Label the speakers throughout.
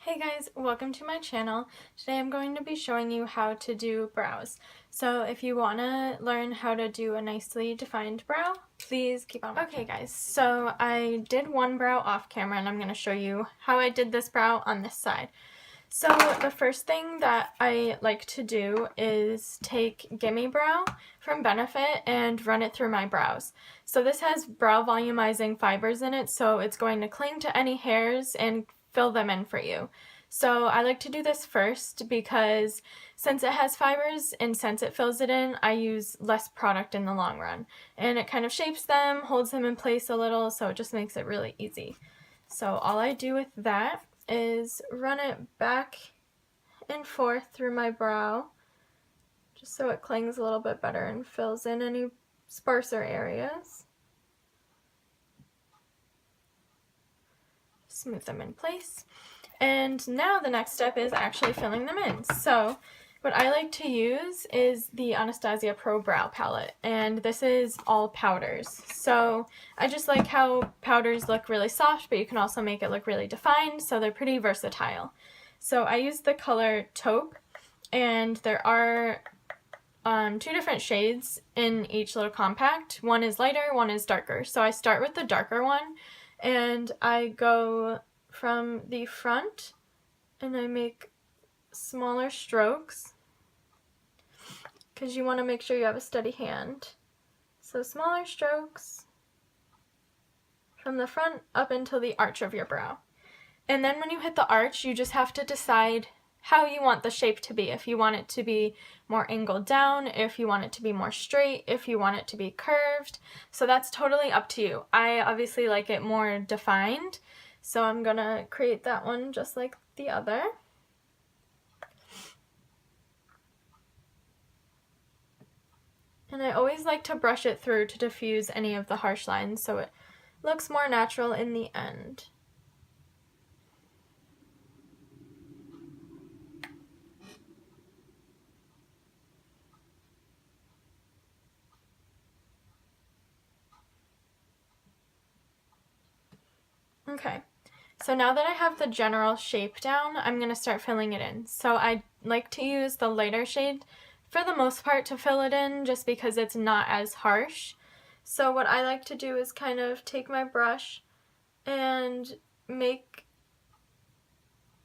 Speaker 1: Hey guys, welcome to my channel. Today I'm going to be showing you how to do brows. So if you want to learn how to do a nicely defined brow, please keep on watching. Okay guys, so I did one brow off camera and I'm going to show you how I did this brow on this side. So the first thing that I like to do is take Gimme Brow from Benefit and run it through my brows. So this has brow volumizing fibers in it, so it's going to cling to any hairs and fill them in for you. So I like to do this first because since it has fibers and since it fills it in, I use less product in the long run. And it kind of shapes them, holds them in place a little, so it just makes it really easy. So all I do with that is run it back and forth through my brow just so it clings a little bit better and fills in any sparser areas. Smooth them in place. And now the next step is actually filling them in. So what I like to use is the Anastasia Pro Brow Palette, and this is all powders. So I just like how powders look really soft, but you can also make it look really defined, so they're pretty versatile. So I use the color Taupe, and there are two different shades in each little compact. One is lighter, one is darker. So I start with the darker one, and I go from the front and I make smaller strokes because you want to make sure you have a steady hand. So smaller strokes from the front up until the arch of your brow. And then when you hit the arch, you just have to decide how you want the shape to be. If you want it to be more angled down, if you want it to be more straight, if you want it to be curved. So that's totally up to you. I obviously like it more defined, so I'm gonna create that one just like the other. And I always like to brush it through to diffuse any of the harsh lines so it looks more natural in the end. Okay, so now that I have the general shape down, I'm going to start filling it in. So I like to use the lighter shade for the most part to fill it in just because it's not as harsh. So what I like to do is kind of take my brush and make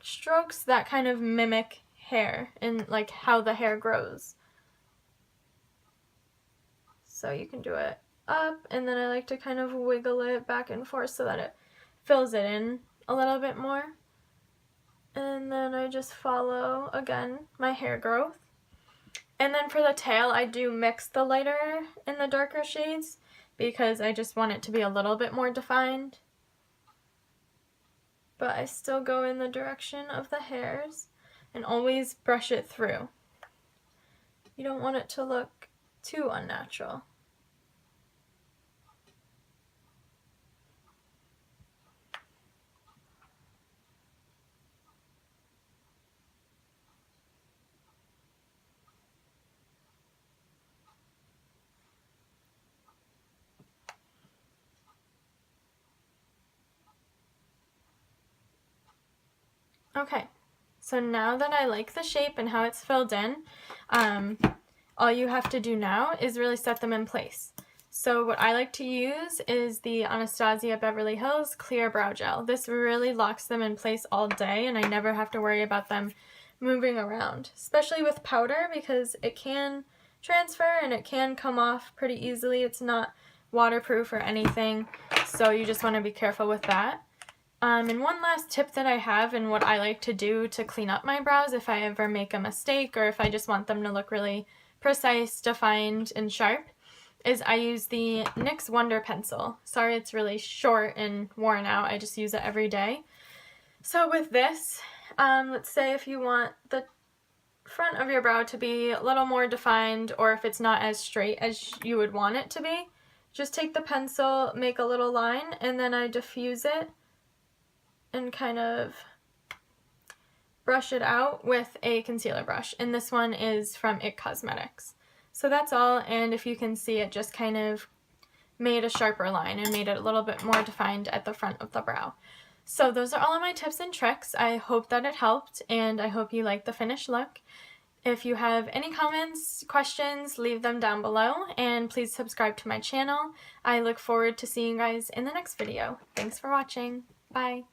Speaker 1: strokes that kind of mimic hair and like how the hair grows. So you can do it up, and then I like to kind of wiggle it back and forth so that it fills it in a little bit more. And then I just follow, again, my hair growth. And then for the tail, I do mix the lighter and the darker shades because I just want it to be a little bit more defined. But I still go in the direction of the hairs and always brush it through. You don't want it to look too unnatural. Okay, so now that I like the shape and how it's filled in, all you have to do now is really set them in place. So what I like to use is the Anastasia Beverly Hills Clear Brow Gel. This really locks them in place all day, and I never have to worry about them moving around, especially with powder because it can transfer and it can come off pretty easily. It's not waterproof or anything, so you just want to be careful with that. And one last tip that I have and what I like to do to clean up my brows if I ever make a mistake or if I just want them to look really precise, defined, and sharp is I use the NYX Wonder Pencil. Sorry it's really short and worn out, I just use it every day. So with this, let's say if you want the front of your brow to be a little more defined or if it's not as straight as you would want it to be, just take the pencil, make a little line, and then I diffuse it and kind of brush it out with a concealer brush. And this one is from IT Cosmetics. So that's all, and if you can see, it just kind of made a sharper line and made it a little bit more defined at the front of the brow. So those are all of my tips and tricks. I hope that it helped, and I hope you like the finished look. If you have any comments, questions, leave them down below, and please subscribe to my channel. I look forward to seeing you guys in the next video. Thanks for watching. Bye.